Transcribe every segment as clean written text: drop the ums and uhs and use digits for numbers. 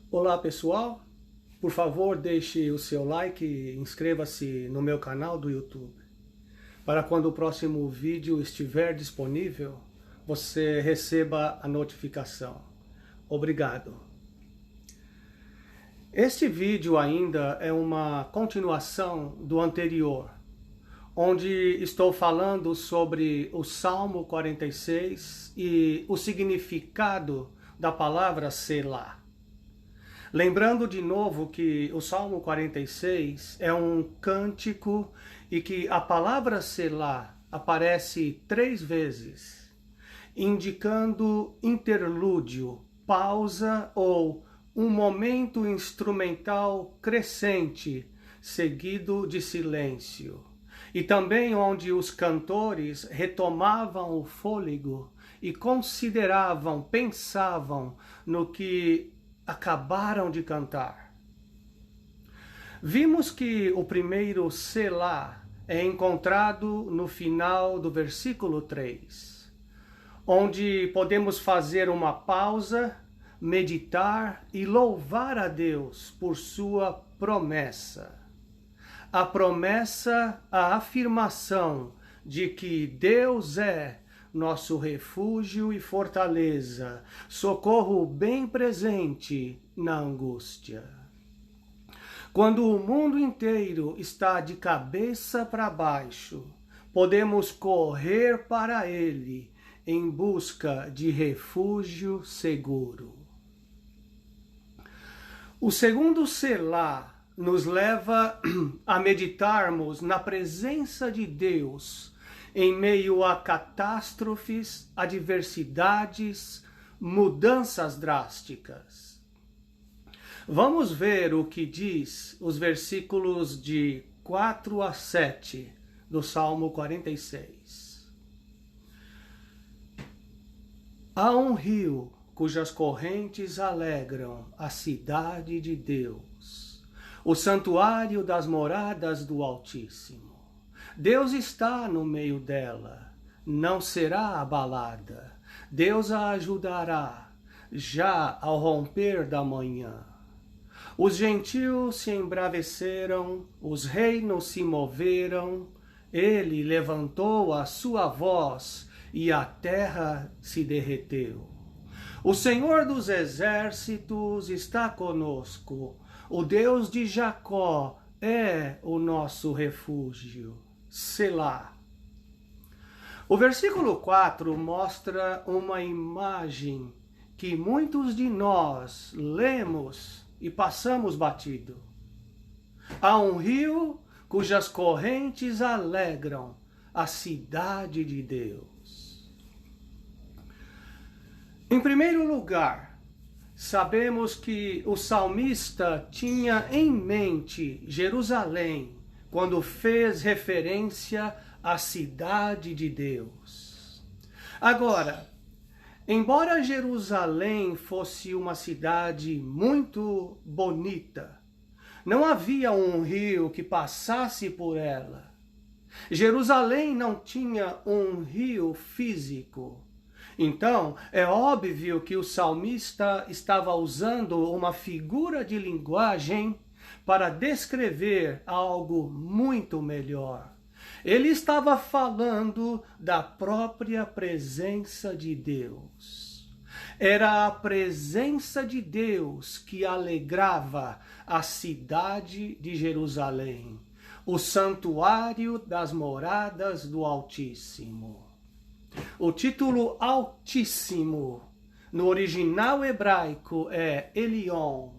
Olá pessoal, por favor deixe o seu like e inscreva-se no meu canal do YouTube. Para quando o próximo vídeo estiver disponível, você receba a notificação. Obrigado. Este vídeo ainda é uma continuação do anterior, onde estou falando sobre o Salmo 46 e o significado da palavra Selá. Lembrando de novo que o Salmo 46 é um cântico e que a palavra Selá aparece 3 vezes, indicando interlúdio, pausa ou um momento instrumental crescente, seguido de silêncio. E também onde os cantores retomavam o fôlego e consideravam, pensavam no que acabaram de cantar. Vimos que o primeiro Selá é encontrado no final do versículo 3, onde podemos fazer uma pausa, meditar e louvar a Deus por sua promessa. A promessa, a afirmação de que Deus é nosso refúgio e fortaleza, socorro bem presente na angústia. Quando o mundo inteiro está de cabeça para baixo, podemos correr para Ele em busca de refúgio seguro. O segundo Selá nos leva a meditarmos na presença de Deus em meio a catástrofes, adversidades, mudanças drásticas. Vamos ver o que diz os versículos de 4 a 7 do Salmo 46. Há um rio cujas correntes alegram a cidade de Deus, o santuário das moradas do Altíssimo. Deus está no meio dela, não será abalada. Deus a ajudará, já ao romper da manhã. Os gentios se embraveceram, os reinos se moveram, ele levantou a sua voz e a terra se derreteu. O Senhor dos exércitos está conosco, o Deus de Jacó é o nosso refúgio. Selá. O versículo 4 mostra uma imagem que muitos de nós lemos e passamos batido. Há um rio cujas correntes alegram a cidade de Deus. Em primeiro lugar, sabemos que o salmista tinha em mente Jerusalém quando fez referência à cidade de Deus. Agora, embora Jerusalém fosse uma cidade muito bonita, não havia um rio que passasse por ela. Jerusalém não tinha um rio físico. Então, é óbvio que o salmista estava usando uma figura de linguagem para descrever algo muito melhor. Ele estava falando da própria presença de Deus. Era a presença de Deus que alegrava a cidade de Jerusalém, o santuário das moradas do Altíssimo. O título Altíssimo, no original hebraico, é Elion,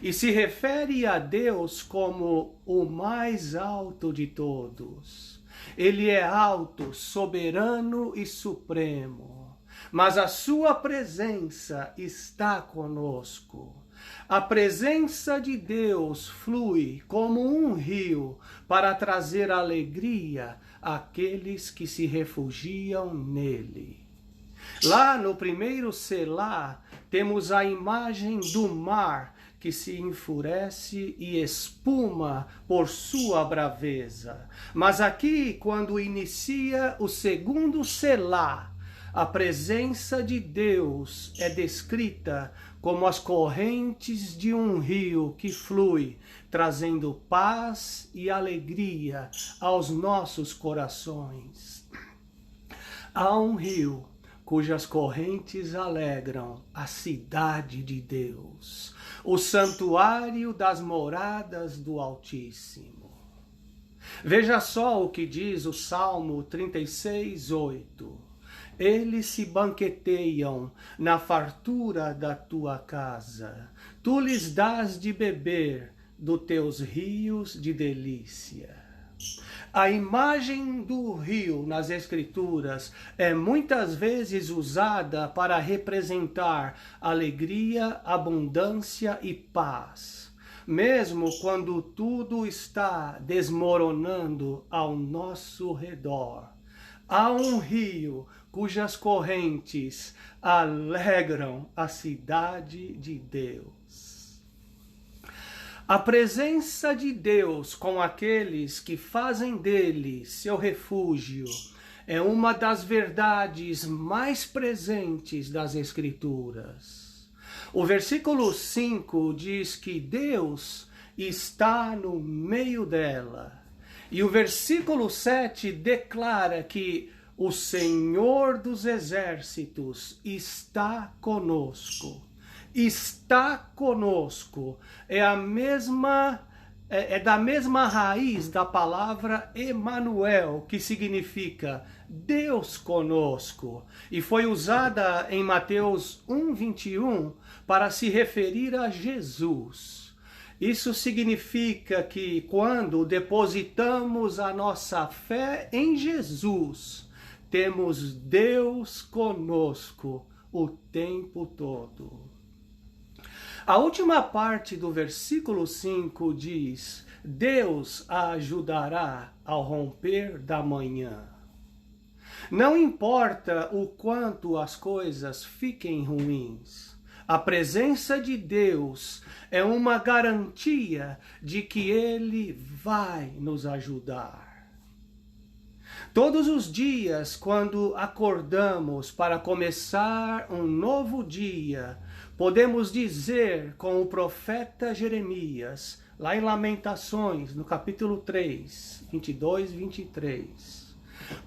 e se refere a Deus como o mais alto de todos. Ele é alto, soberano e supremo, mas a sua presença está conosco. A presença de Deus flui como um rio para trazer alegria àqueles que se refugiam nele. Lá no primeiro Selá, temos a imagem do mar que se enfurece e espuma por sua braveza. Mas aqui, quando inicia o segundo Selá, a presença de Deus é descrita como as correntes de um rio que flui, trazendo paz e alegria aos nossos corações. Há um rio cujas correntes alegram a cidade de Deus, o santuário das moradas do Altíssimo. Veja só o que diz o Salmo 36:8. Eles se banqueteiam na fartura da tua casa. Tu lhes dás de beber dos teus rios de delícia. A imagem do rio nas Escrituras é muitas vezes usada para representar alegria, abundância e paz, mesmo quando tudo está desmoronando ao nosso redor. Há um rio cujas correntes alegram a cidade de Deus. A presença de Deus com aqueles que fazem dele seu refúgio é uma das verdades mais presentes das Escrituras. O versículo 5 diz que Deus está no meio dela. E o versículo 7 declara que o Senhor dos Exércitos está conosco. Está conosco é da mesma raiz da palavra Emanuel, que significa Deus conosco, e foi usada em Mateus 1:21 para se referir a Jesus. Isso significa que quando depositamos a nossa fé em Jesus, temos Deus conosco o tempo todo. A última parte do versículo 5 diz: Deus a ajudará ao romper da manhã. Não importa o quanto as coisas fiquem ruins, a presença de Deus é uma garantia de que Ele vai nos ajudar. Todos os dias, quando acordamos para começar um novo dia, podemos dizer com o profeta Jeremias, lá em Lamentações, no capítulo 3, 22 e 23.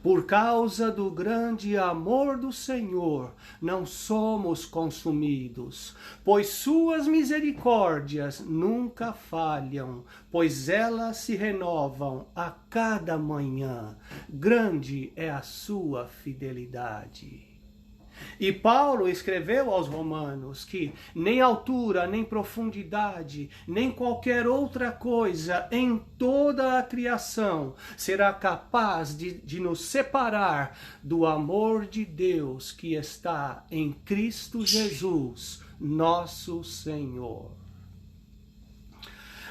Por causa do grande amor do Senhor, não somos consumidos, pois suas misericórdias nunca falham, pois elas se renovam a cada manhã. Grande é a sua fidelidade. E Paulo escreveu aos Romanos que nem altura, nem profundidade, nem qualquer outra coisa em toda a criação será capaz de nos separar do amor de Deus que está em Cristo Jesus, nosso Senhor.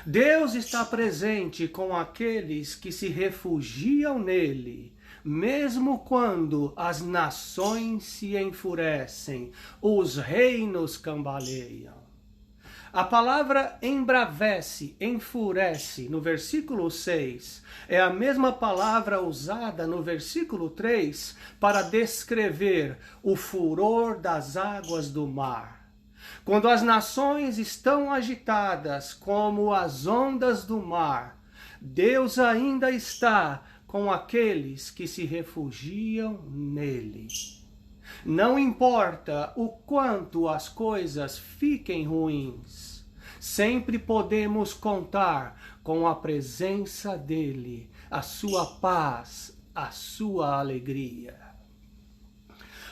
Deus está presente com aqueles que se refugiam nele, mesmo quando as nações se enfurecem, os reinos cambaleiam. A palavra embravece, enfurece, no versículo 6, é a mesma palavra usada no versículo 3 para descrever o furor das águas do mar. Quando as nações estão agitadas como as ondas do mar, Deus ainda está com aqueles que se refugiam nele. Não importa o quanto as coisas fiquem ruins, sempre podemos contar com a presença dele, a sua paz, a sua alegria.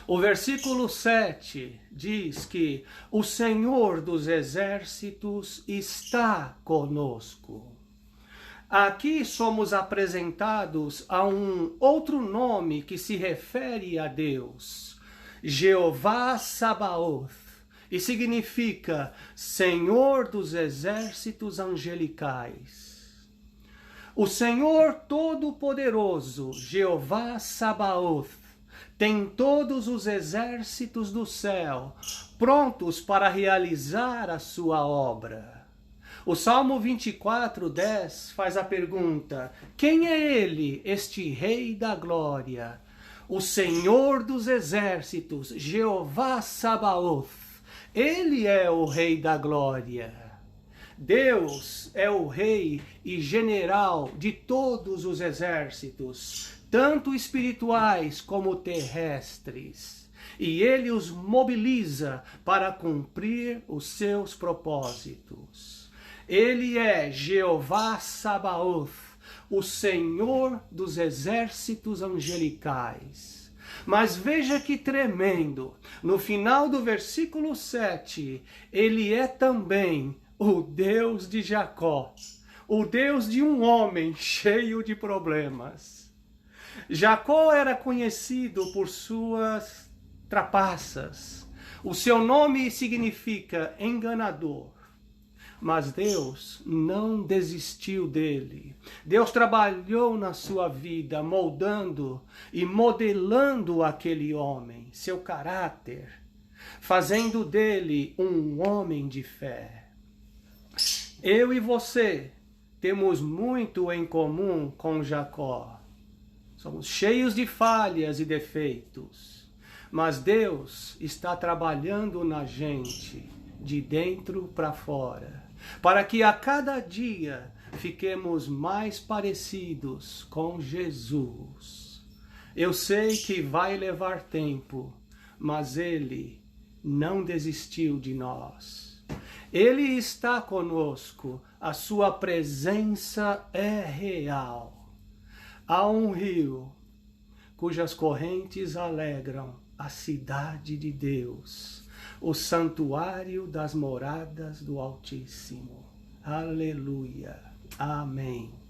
O versículo 7 diz que o Senhor dos Exércitos está conosco. Aqui somos apresentados a um outro nome que se refere a Deus, Jeová Sabaoth, e significa Senhor dos Exércitos Angelicais. O Senhor Todo-Poderoso, Jeová Sabaoth, tem todos os exércitos do céu prontos para realizar a sua obra. O Salmo 24:10 faz a pergunta: quem é ele, este Rei da Glória? O Senhor dos Exércitos, Jeová Sabaoth, Ele é o Rei da Glória. Deus é o Rei e General de todos os exércitos, tanto espirituais como terrestres. E Ele os mobiliza para cumprir os seus propósitos. Ele é Jeová Sabaoth, o Senhor dos exércitos angelicais. Mas veja que tremendo, no final do versículo 7, Ele é também o Deus de Jacó, o Deus de um homem cheio de problemas. Jacó era conhecido por suas trapaças. O seu nome significa enganador. Mas Deus não desistiu dele. Deus trabalhou na sua vida, moldando e modelando aquele homem, seu caráter, fazendo dele um homem de fé. Eu e você temos muito em comum com Jacó. Somos cheios de falhas e defeitos, mas Deus está trabalhando na gente, de dentro para fora, para que a cada dia fiquemos mais parecidos com Jesus. Eu sei que vai levar tempo, mas Ele não desistiu de nós. Ele está conosco, a sua presença é real. Há um rio cujas correntes alegram a cidade de Deus, o santuário das moradas do Altíssimo. Aleluia. Amém.